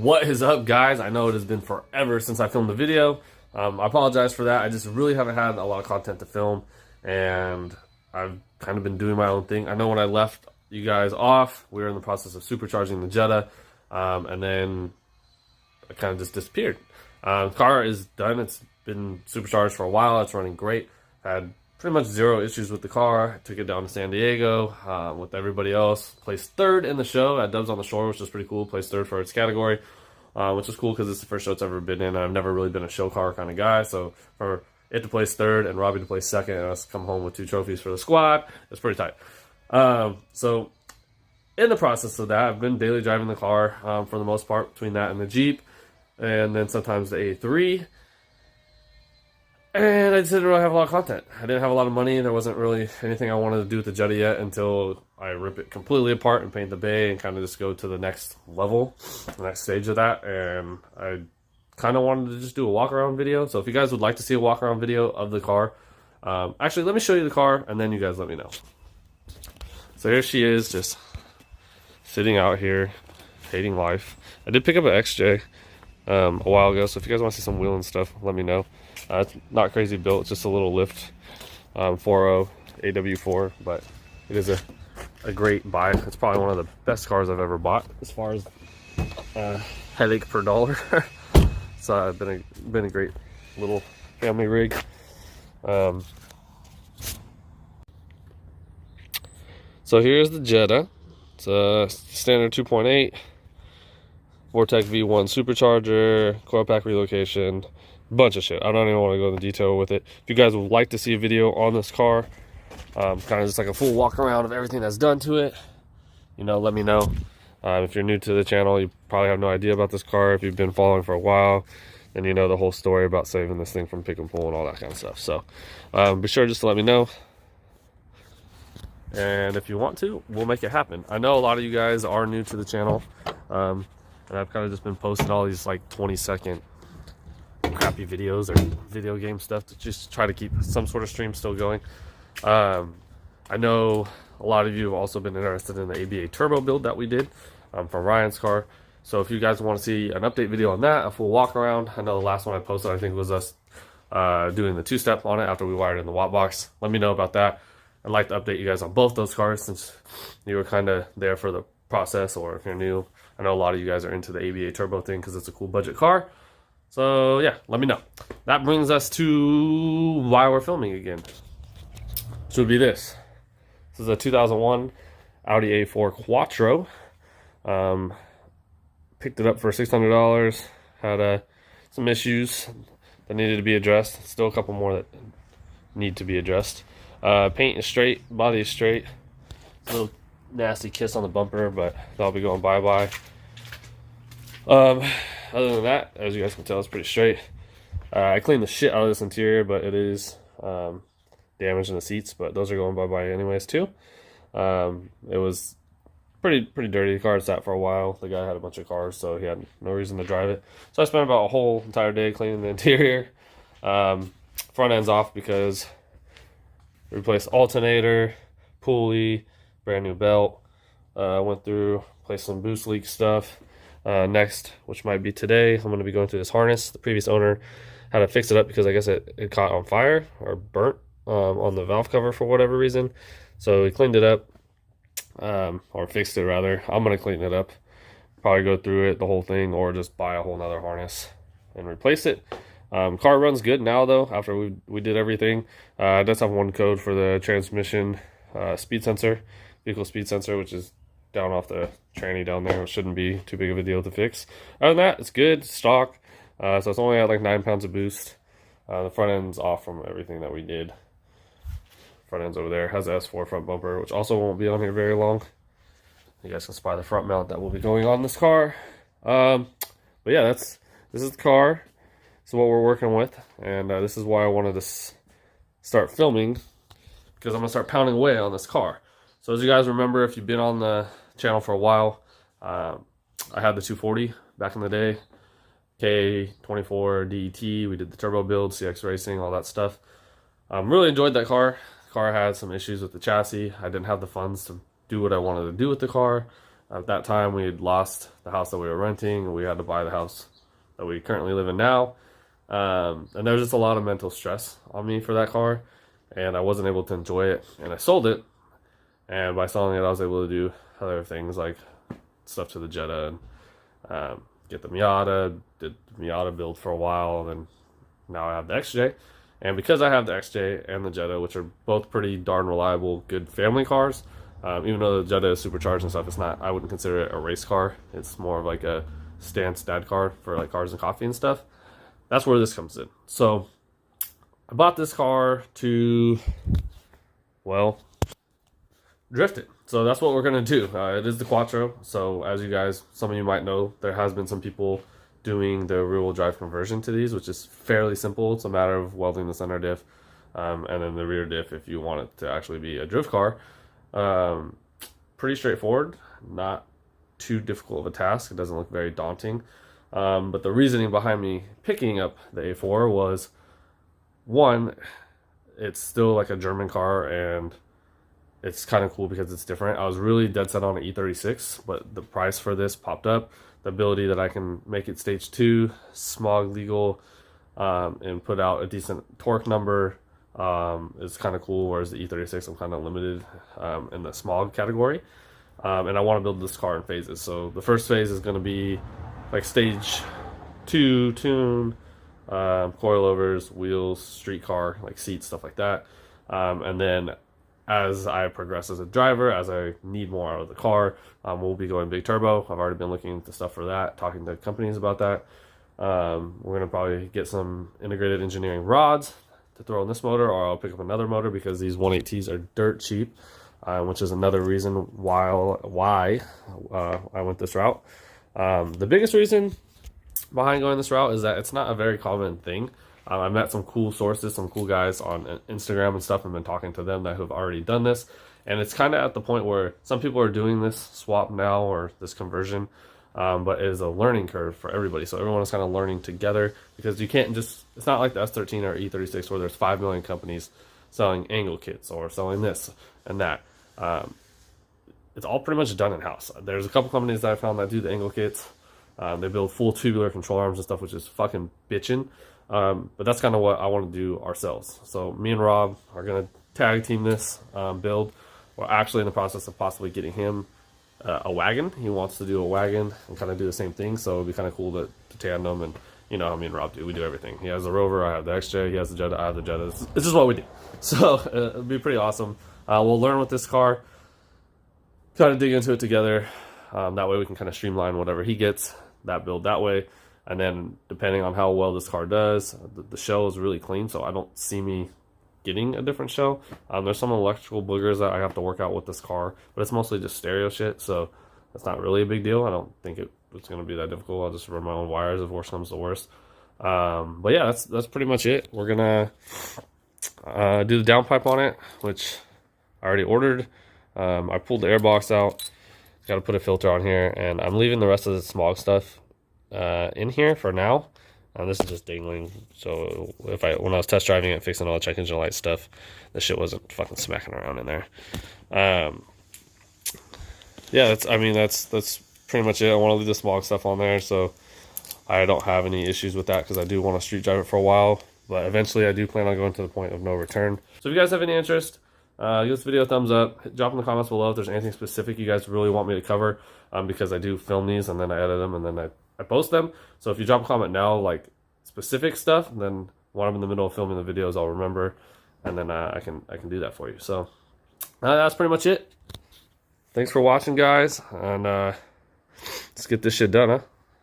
What is up, guys? I know it has been forever since I filmed the video. I apologize for that. I just really haven't had a lot of content to film, and I've kind of been doing my own thing. I know when I left you guys off, we were in the process of supercharging the Jetta, and then I kind of just disappeared. The car is done. It's been supercharged for a while. It's running great. Had pretty much zero issues with the car. Took it down to San Diego with everybody else. Placed third in the show at Dubs on the Shore, which is pretty cool. Placed third for its category, which is cool because it's the first show it's ever been in. I've never really been a show car kind of guy, so for it to place third and Robbie to place second and us come home with 2 trophies for the squad, it's pretty tight. So in the process of that, I've been daily driving the car for the most part, between that and the Jeep, and then sometimes the A3. And I just didn't really have a lot of content. I didn't have a lot of money. There wasn't really anything I wanted to do with the Jetta yet until I rip it completely apart and paint the bay and kind of just go to the next level, the next stage of that. And I kind of wanted to just do a walk around video. So if you guys would like to see a walk around video of the car, actually let me show you the car and then you guys let me know. So here she is, just sitting out here, hating life. I did pick up an XJ a while ago, so if you guys want to see some wheeling stuff, let me know. It's not crazy built, it's just a little lift 4.0 AW4, but it is a great buy. It's probably one of the best cars I've ever bought as far as headache per dollar. So it's been a great little family rig. So here's the Jetta. It's a standard 2.8 Vortec V1 supercharger, coil pack relocation, bunch of shit. I don't even want to go into detail with it. If you guys would like to see a video on this car, kind of just like a full walk around of everything that's done to it, you know, let me know. If you're new to the channel, you probably have no idea about this car. If you've been following for a while, then you know the whole story about saving this thing from pick and pull and all that kind of stuff. So be sure just to let me know. And if you want to, we'll make it happen. I know a lot of you guys are new to the channel, and I've kind of just been posting all these like 20-second crappy videos or video game stuff to just try to keep some sort of stream still going. I know a lot of you have also been interested in the ABA turbo build that we did from Ryan's car. So if you guys want to see an update video on that, a full walk around, I know the last one I posted I think was us doing the 2-step on it after we wired in the watt box. Let me know about that. I'd like to update you guys on both those cars since you were kind of there for the process, or if you're new, I know a lot of you guys are into the ABA turbo thing because it's a cool budget car. So yeah, let me know. That brings us to why we're filming again. This would be this. This is a 2001 Audi A4 Quattro. Picked it up for $600. Had some issues that needed to be addressed. Still a couple more that need to be addressed. Paint is straight, body is straight. A little nasty kiss on the bumper, but that'll be going bye-bye. Other than that, as you guys can tell, it's pretty straight. I cleaned the shit out of this interior, but it is damaged in the seats, but those are going bye-bye anyways too. It was pretty dirty. The car sat for a while. The guy had a bunch of cars, so he had no reason to drive it. So I spent about a whole entire day cleaning the interior. Front end's off because replaced alternator, pulley, brand new belt. Went through, placed some boost leak stuff. Next, which might be today, I'm going to be going through this harness. The previous owner had to fix it up because I guess it caught on fire or burnt on the valve cover for whatever reason. So we cleaned it up, or fixed it rather. I'm going to clean it up, probably go through it, the whole thing, or just buy a whole nother harness and replace it. Car runs good now though, after we did everything. It does have one code for the transmission speed sensor, vehicle speed sensor, which is down off the tranny down there. It shouldn't be too big of a deal to fix. Other than that, it's good, stock. So it's only at like 9 pounds of boost. The front end's off from everything that we did. Front end's over there. Has a S4 front bumper, which also won't be on here very long. You guys can spy the front mount that will be going on this car. But yeah, this is the car. This is what we're working with, and this is why I wanted to start filming, because I'm gonna start pounding away on this car. So as you guys remember, if you've been on the channel for a while, I had the 240 back in the day, K24 DET. We did the turbo build, CX racing, all that stuff. Really enjoyed that car. The car had some issues with the chassis. I didn't have the funds to do what I wanted to do with the car. At that time, we had lost the house that we were renting, and we had to buy the house that we currently live in now. And there was just a lot of mental stress on me for that car, and I wasn't able to enjoy it. And I sold it, and by selling it, I was able to do other things like stuff to the Jetta and get the Miata. Did the Miata build for a while, and then now I have the XJ. And because I have the XJ and the Jetta, which are both pretty darn reliable, good family cars, even though the Jetta is supercharged and stuff, it's not, I wouldn't consider it a race car. It's more of like a stance dad car for like cars and coffee and stuff. That's where this comes in. So I bought this car to, well, drift it. So that's what we're gonna do. It is the Quattro. So as you guys, some of you might know, there has been some people doing the rear-wheel drive conversion to these, which is fairly simple. It's a matter of welding the center diff and then the rear diff if you want it to actually be a drift car. Pretty straightforward, not too difficult of a task. It doesn't look very daunting. But the reasoning behind me picking up the A4 was, one, it's still like a German car and it's kind of cool because it's different. I was really dead set on an E36, but the price for this popped up. The ability that I can make it stage 2, smog legal, and put out a decent torque number is kind of cool, whereas the E36 I'm kind of limited in the smog category. And I want to build this car in phases. So the first phase is going to be like stage 2 tune, coilovers, wheels, street car, like seats, stuff like that. And then as I progress as a driver, as I need more out of the car, we'll be going big turbo. I've already been looking into stuff for that, talking to companies about that. We're going to probably get some integrated engineering rods to throw in this motor, or I'll pick up another motor because these 1.8Ts are dirt cheap, which is another reason why I went this route. The biggest reason behind going this route is that it's not a very common thing. I met some cool sources, some cool guys on Instagram and stuff, and been talking to them that have already done this. And it's kind of at the point where some people are doing this swap now or this conversion, but it is a learning curve for everybody. So everyone is kind of learning together because you can't just, it's not like the S13 or E36 where there's 5 million companies selling angle kits or selling this and that. It's all pretty much done in-house. There's a couple companies that I found that do the angle kits. They build full tubular control arms and stuff, which is fucking bitchin'. But that's kind of what I want to do ourselves. So me and Rob are going to tag team this build. We're actually in the process of possibly getting him a wagon. He wants to do a wagon and kind of do the same thing. So it'd be kind of cool to tandem. And you know how me and Rob do. We do everything. He has the Rover. I have the XJ. He has the Jetta. I have the Jetta. This is what we do. So it'll be pretty awesome. We'll learn with this car. Kind of dig into it together. That way we can kind of streamline whatever he gets, that build that way. And then depending on how well this car does, the shell is really clean, so I don't see me getting a different shell. There's some electrical boogers that I have to work out with this car, but it's mostly just stereo shit, so it's not really a big deal. I don't think it's going to be that difficult. I'll just run my own wires if worst comes to worst. But yeah, that's pretty much it. We're going to do the downpipe on it, which I already ordered. I pulled the air box out. Got to put a filter on here, and I'm leaving the rest of the smog stuff in here for now. This is just dingling, so when I was test driving it, fixing all the check engine light stuff, the shit wasn't fucking smacking around in there. Yeah, that's pretty much it. I want to leave the smog stuff on there, so I don't have any issues with that because I do want to street drive it for a while, but eventually I do plan on going to the point of no return. So if you guys have any interest, give this video a thumbs up. Drop in the comments below if there's anything specific you guys really want me to cover, because I do film these and then I edit them and then I post them. So if you drop a comment now, like specific stuff, then when I'm in the middle of filming the videos, I'll remember, and then I can do that for you. So that's pretty much it. Thanks for watching, guys, and let's get this shit done, huh?